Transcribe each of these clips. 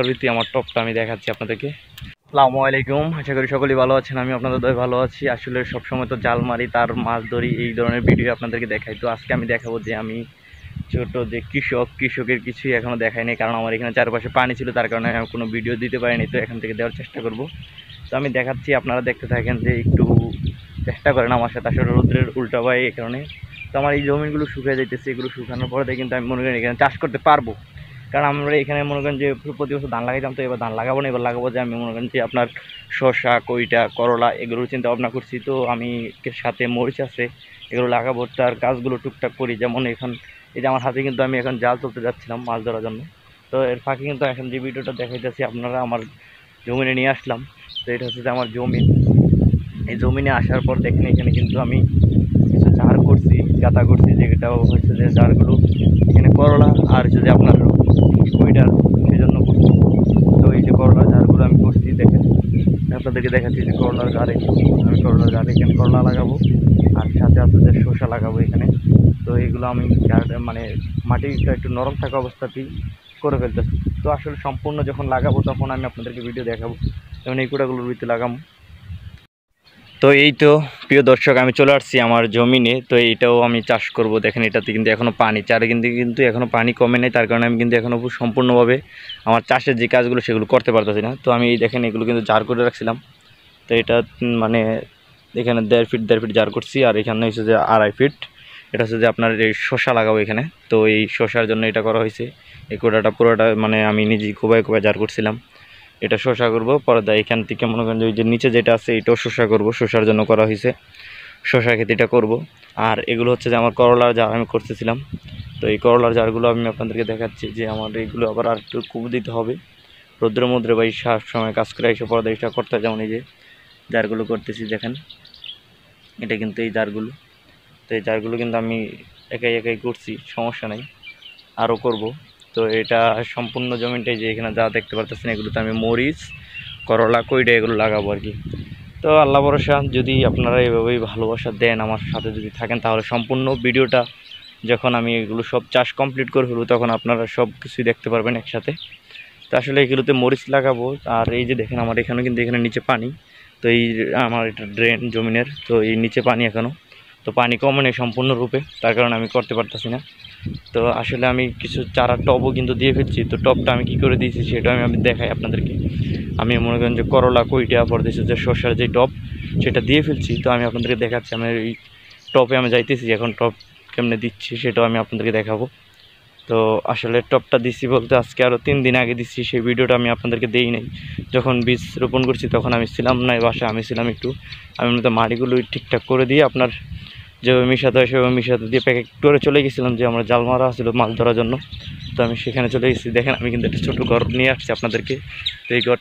ভিত্তি আমার টপটা আমি দেখাচ্ছি আপনাদেরকে। আসসালামু আলাইকুম, আশা করি সকলেই ভালো আছেন। আমি আপনাদের দয় ভালো আছি। আসলে সবসময় তো জাল মারি, তার মাছ ধরি, এই ধরনের ভিডিও আপনাদেরকে দেখাই। তো আজকে আমি দেখাবো যে আমি ছোট যে কৃষকের কিছুই এখনও দেখাইনি, কারণ আমার এখানে চারপাশে পানি ছিল, তার কারণে আমি কোনো ভিডিও দিতে পারিনি। তো এখান থেকে দেওয়ার চেষ্টা করব। তো আমি দেখাচ্ছি, আপনারা দেখতে থাকেন, যে একটু চেষ্টা করেন আমার সাথে। আসলে রোদ্রের উল্টা পায় এই কারণে। তো আমার এই জমিগুলো শুকিয়ে যাইতেছে, এগুলো শুকানোর পরে কিন্তু আমি মনে করি এখানে চাষ করতে পারবো। কারণ আমরা এখানে মনে করেন যে প্রতি বছর ধান লাগাইতাম, তো এবার ধান লাগাবো না, এবার লাগাবো যে আমি মনে করেন যে আপনার শসা, কইটা, করলা এগুলোর চিন্তা ভাবনা করছি। তো আমি সাথে মরিচ আছে, এগুলো লাগাবো। তার কাজগুলো টুকটাক করি, যেমন এখন এই যে আমার হাতে কিন্তু আমি এখন জাল তুলতে যাচ্ছিলাম মাছ ধরার জন্য। তো এর ফাঁকে কিন্তু এখন যে ভিডিওটা দেখাইতেছি আপনারা, আমার জমিনে নিয়ে আসলাম। তো এটা হচ্ছে যে আমার জমিন। এই জমিনে আসার পর দেখেন এখানে কিন্তু আমি কিছু ঝাড় করছি, গাঁথা করছি, যেটাও হচ্ছে যে ঝাড়গুলো এখানে করলা আর যদি আপনার কইটার সেই জন্য করছি। তো এই যে করলার ঝাড়গুলো আমি করছি, দেখেন আপনাদেরকে দেখাচ্ছি যে করলার ঝাড়ে আমি করলার ঝাড়ে এখানে করলা লাগাবো, আর সাথে আপনাদের শসা লাগাবো এখানে। তো এইগুলো আমি মানে মাটিটা একটু নরম থাকা অবস্থাতেই করে ফেলতেছি। তো আসলে সম্পূর্ণ যখন লাগাবো তখন আমি আপনাদেরকে ভিডিও দেখাবো, যেমন এই কুড়াগুলোর ভিতরে লাগাবো। তো এই তো প্রিয় দর্শক, আমি চলে আসছি আমার জমিনে। তো এইটাও আমি চাষ করব। দেখেন এটাতে কিন্তু এখনও পানি চারে কিন্তু এখনও পানি কমে নেই, তার কারণে আমি কিন্তু এখনও সম্পূর্ণভাবে আমার চাষের যে কাজগুলো সেগুলো করতে পারতেছি না। তো আমি এই দেখেন এগুলো কিন্তু জার করে রাখছিলাম। তো এটা মানে এখানে 1.5 ফিট জার করছি, আর এখানে হচ্ছে যে 2.5 ফিট। এটা হচ্ছে যে আপনার এই শসা লাগাবো এখানে। তো এই শসার জন্য এটা করা হয়েছে। এই কোটাটা পুরোটা মানে আমি নিজেই কোবায় জার করছিলাম। এটা শসা করব পরে এখান থেকে মনে করেন যে নিচে যেটা আছে এটাও শসা করব, শসার জন্য করা হয়েছে। শসা খেতিটা করব। আর এগুলো হচ্ছে যে আমার করলার জার আমি করতেছিলাম। তো এই করলার জারগুলো আমি আপনাদেরকে দেখাচ্ছি যে আমার এইগুলো আবার আর একটু কুব দিতে হবে। রৌদ্র মুদ্রে বা সব সময় কাজ করে এসে পরে এটা করতে হয়। যেমন এই যে জারগুলো করতেছি দেখেন, এটা কিন্তু এই জারগুলো। তো এই জারগুলো কিন্তু আমি একাই একাই করছি, সমস্যা নেই, আরও করব। তো এটা সম্পূর্ণ জমিটাই যে এখানে যা দেখতে পারতেছেন এগুলোতে আমি মরিচ, করলা, কইডা এগুলো লাগাবো আর কি। তো আল্লাহ ভরসা, যদি আপনারা এভাবেই ভালোবাসা দেন আমার সাথে যদি থাকেন, তাহলে সম্পূর্ণ ভিডিওটা যখন আমি এগুলো সব চাষ কমপ্লিট করে ফেলবো তখন আপনারা সব কিছুই দেখতে পারবেন একসাথে। তো আসলে এগুলোতে মরিচ লাগাবো। আর এই যে দেখেন আমার এখানেও কিন্তু এখানে নিচে পানি। তো এই আমার এটা ড্রেন জমিনের, তো এই নিচে পানি এখনও, তো পানি কমে নেই সম্পূর্ণরূপে, তার কারণে আমি করতে পারতেছি না। তো আসলে আমি কিছু চারা টবও কিন্তু দিয়ে ফেলছি। তো টবটা আমি কী করে দিয়েছি সেটা আমি দেখাই আপনাদেরকে। আমি মনে করেন যে করলা, কইটা, পরে দিয়েছি যে শসার যে টব সেটা দিয়ে ফেলছি। তো আমি আপনাদেরকে দেখাচ্ছি, আমি এই টপে আমি যাইতেছি এখন, টপ কেমনে দিচ্ছি সেটাও আমি আপনাদেরকে দেখাবো। তো আসলে টপটা দিচ্ছি বলতে আজকে আরও 3 দিন আগে দিচ্ছি, সেই ভিডিওটা আমি আপনাদেরকে দেই নাই। যখন বীজ রোপণ করছি তখন আমি ছিলাম না বাসায়, আমি ছিলাম একটু, আমি মূলত মাটিগুলো ঠিকঠাক করে দিয়ে আপনার যেভাবে মিশাতে হয় সেভাবে মিশাতে দিয়ে প্যাকেট করে চলে গেছিলাম, যে আমরা জাল মারা ছিল মাছ ধরার জন্য। তো আমি সেখানে চলে গেছি। দেখেন আমি কিন্তু একটা ছোটো ঘর নিয়ে আসছি আপনাদেরকে। তো এই ঘর,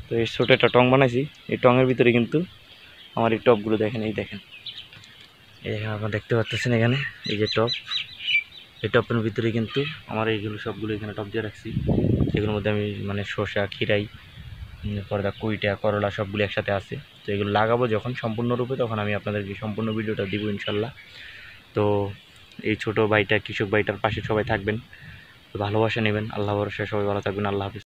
তো এই ছোটো একটা টং বানাইছি। এই টঙের ভিতরে কিন্তু আমার এই টপগুলো দেখেন, এই দেখেন, এই দেখেন আপনারা দেখতে পাচ্ছেন এখানে এই যে টপ, এই টপের ভিতরে কিন্তু আমার এইগুলো সবগুলো এখানে টপ দিয়ে রাখছি, সেগুলোর মধ্যে আমি মানে শসা, খিরাই, পরে কইটা, করলা সবগুলো একসাথে আছে। তো এগুলো লাগাবো যখন সম্পূর্ণরূপে তখন আমি আপনাদেরকে সম্পূর্ণ ভিডিওটা দিব ইনশাল্লাহ। তো এই ছোটো ভাইটা, কৃষক ভাইটার পাশে সবাই থাকবেন, ভালোবাসা নেবেন। আল্লাহ ভরসা, সবাই ভালো থাকবেন। আল্লাহ হাফিজ।